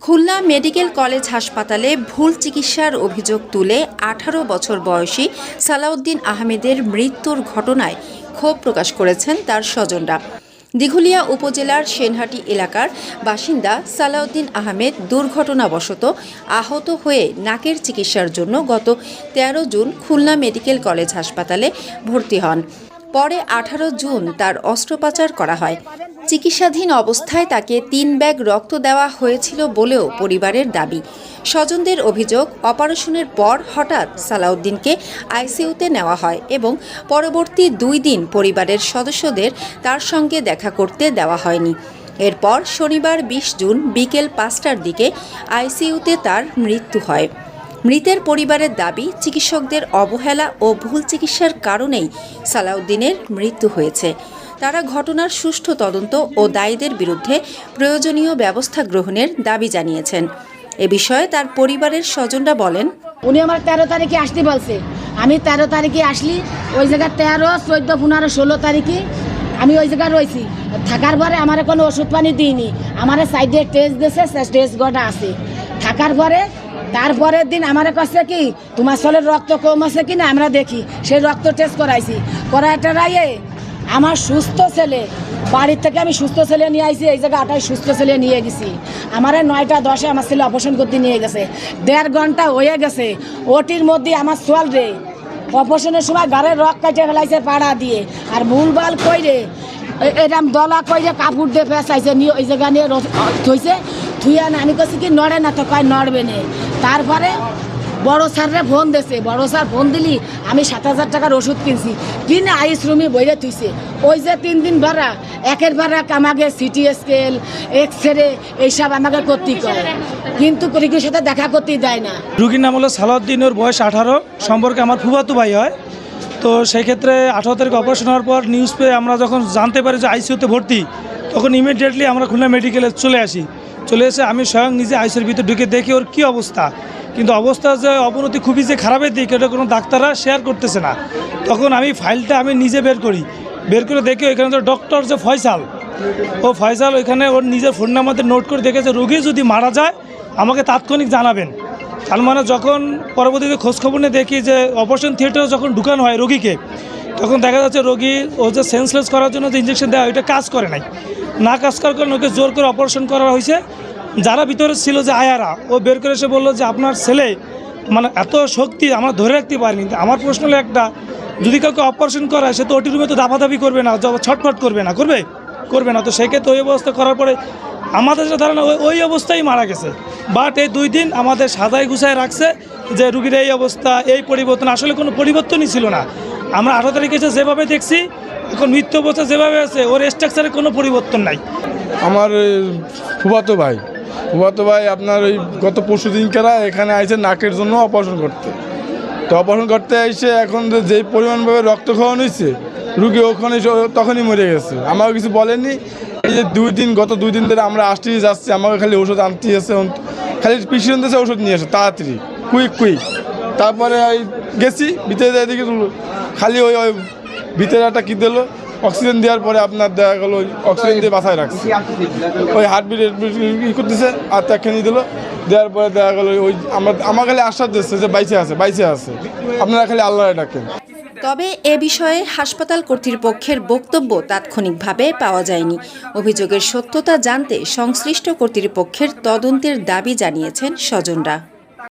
Khulna medical college হাসপাতালে ভুল চিকিৎসার অভিযোগ তুলে ১৮ বছর বয়সী সালাউদ্দিন আহমেদের মৃত্যুর ঘটনায় ক্ষোভ প্রকাশ করেছেন তার স্বজনরা। দিঘুলিয়া উপজেলার সেনহাটি এলাকার বাসিন্দা সালাউদ্দিন আহমেদ দুর্ঘটনাবশত আহত হয়ে নাকের চিকিৎসার জন্য গত ১৩ জুন খুলনা মেডিকেল কলেজ হাসপাতালে ভর্তি হন। পরে ১৮ জুন তার অস্ত্রোপচার করা হয়। চিকিৎসাধীন অবস্থায় তাকে ৩ ব্যাগ রক্ত দেওয়া হয়েছিল বলেও পরিবারের দাবি। স্বজনদের অভিযোগ, অপারেশনের পর হঠাৎ সালাউদ্দিনকে আইসিইউতে নেওয়া হয় এবং পরবর্তী ২ দিন পরিবারের সদস্যদের তার সঙ্গে দেখা করতে দেওয়া হয়নি। এরপর শনিবার ২০ জুন বিকেল ৫টার দিকে আইসিইউতে তার মৃত্যু হয়। মৃতের পরিবারের দাবি, চিকিৎসকদের অবহেলা ও ভুল চিকিৎসার কারণেই সালাউদ্দিনের মৃত্যু হয়েছে। তারা ঘটনার সুষ্ঠু তদন্ত ও দায়ীদের বিরুদ্ধে প্রয়োজনীয় ব্যবস্থা গ্রহণের দাবি জানিয়েছেন। এ বিষয়ে তার পরিবারের স্বজনরা বলেন, উনি আমার ১৩ তারিখে আসতে বলছে। আমি ১৩ তারিখে আসলি, ওই জায়গায় ১৩, ১৪, ১৫, ১৬ তারিখে আমি ওই জায়গায় রয়েছি। থাকার পরে আমার কোনো ওষুধ পানি দিইনি। আমার সাইডে টেস্ট দিয়েছে, টেস্ট গোটা আছে। থাকার পরে তারপরের দিন আমার কাছে কি তোমার শরীরের রক্ত কম আছে কিনা আমরা দেখি, সেই রক্ত টেস্ট করাইছি। করাইয়ে আমার সুস্থ ছেলে, বাড়ির থেকে আমি সুস্থ ছেলে নিয়ে আইছি, এই জায়গায় ২৮ সুস্থ ছেলে নিয়ে গেছি। আমার ৯টা ১০-এ আমার ছেলে অপারেশন করতে নিয়ে গেছে। ১.৫ ঘন্টা হয়ে গেছে। ওটির মধ্যে আমার সোয়াল রে অপারেশনের সময় গাড়ির রক কাটে ফেলাইছে পাড়া দিয়ে, আর ভুলভাল কইরে এরম দলা কইরে কাপড় দিয়ে ফেসাইছে, নিয়ে ওই জায়গা নিয়ে থইছে। থুইয়া না আমি কাছে কি নড়ে না, তো কয় নড়বে না। তারপরে বড় স্যাররে ফোন দিয়েছে। বড় স্যার ফোন দিলি আমি ৭,০০০ টাকার ওষুধ কিনছি, কিনে আইস রুমে বইরে থুইছে। ওই যে ৩ দিন ভাড়া, একের ভাড়া আমাকে সিটি স্কেল, এক্সরে এইসব আমাকে করতে করে, কিন্তু রোগীর সাথে দেখা করতেই দেয় না। রুগীর নাম হলো সালাউদ্দিন, ওর বয়স ১৮, সম্পর্কে আমার ফুফাতো ভাই হয়। তো সেই ক্ষেত্রে ১৮ তারিখ অপারেশন হওয়ার পর নিউজ পেয়ে আমরা যখন জানতে পারি যে আইসিইউতে ভর্তি, তখন ইমিডিয়েটলি আমরা খুলনা মেডিকেলে চলে এসে আমি স্বয়ং নিজে আইসিইউর ভিতরে ঢুকে দেখি ওর কী অবস্থা। কিন্তু অবস্থা যে অবনতি খুবই যে খারাপের দিক, এটা কোনো ডাক্তাররা শেয়ার করতেছে না। তখন আমি ফাইলটা নিজে বের করে দেখি ওইখানে তো ডক্টর যে ফয়সাল ওইখানে ওর নিজের ফোন নাম্বারে নোট করে দেখেছে, রোগী যদি মারা যায় আমাকে তাৎক্ষণিক জানাবেন। তার মানে যখন পরবর্তীতে খোঁজখবর নিয়ে দেখি যে অপারেশন থিয়েটারে যখন ঢুকানো হয় রোগীকে, তখন দেখা যাচ্ছে রোগী ও যে সেন্সলেস করার জন্য যে ইঞ্জেকশন দেওয়া ওইটা কাজ করে নাই। না কাজ করার কারণে ওকে জোর করে অপারেশন করা হয়েছে। যারা ভিতরে ছিল যে আয়ারা, ও বের করে এসে বললো যে আপনার ছেলে এত শক্তি আমরা ধরে রাখতে পারিনি। আমার প্রশ্ন হলো একটা, যদি কাউকে অপারেশন করায় সে তো ওটি রুমে তো দাপাদাপি করবে না, ছটফট করবে না। তো সেক্ষেত্রে ওই অবস্থা করার পরে আমাদের যে ধারণা ওই অবস্থায় মারা গেছে। বাট এই 2 দিন আমাদের সাজায় গুছায় রাখছে যে রুগীর এই অবস্থা, এই পরিবর্তন, আসলে কোনো পরিবর্তনই ছিল না। আমরা 18 তারিখে যেভাবে দেখছি, এখন মৃত্যু অবস্থা যেভাবে আছে, ওর স্ট্রাকচারে কোনো পরিবর্তন নাই। আমার ফুফাতো ভাই আপনার ওই গত পরশু দিনকারা এখানে আইছে নাকের জন্য অপারেশন করতে এসে এখন যেই পরিমাণভাবে রক্ত খাওয়ানো হয়েছে, রুগী ওখানে তখনই মরে গেছে। আমাকে কিছু বলেনি। এই যে গত 2 দিন ধরে আমরা আসতেই যাচ্ছি, আমাকে খালি ওষুধ আনতে এসে, খালি পেশেন্ট এসে ওষুধ নিয়ে এসে তাড়াতাড়ি কুইক। তারপরে ওই গেছি ভিতরে যাই দেখি খালি ওই ভিতরে একটা কী দিল, অক্সিজেন দেওয়ার পরে আপনার দেখা গেলো অক্সিজেন দিয়ে বাসায় রাখছে, ওই হার্টবিট ই করতেছে, আর একখানি দিল। দেওয়ার পরে দেখা গেলো ওই আমার খালি আশ্বাস দিচ্ছে যে বাইসে আছে, আপনারা খালি আল্লাহরে ডাকেন। তবে এ বিষয়ে হাসপাতাল কর্তৃপক্ষের বক্তব্য তাৎক্ষণিকভাবে পাওয়া যায়নি। অভিযোগের সত্যতা জানতে সংশ্লিষ্ট কর্তৃপক্ষের তদন্তের দাবি জানিয়েছেন স্বজনরা।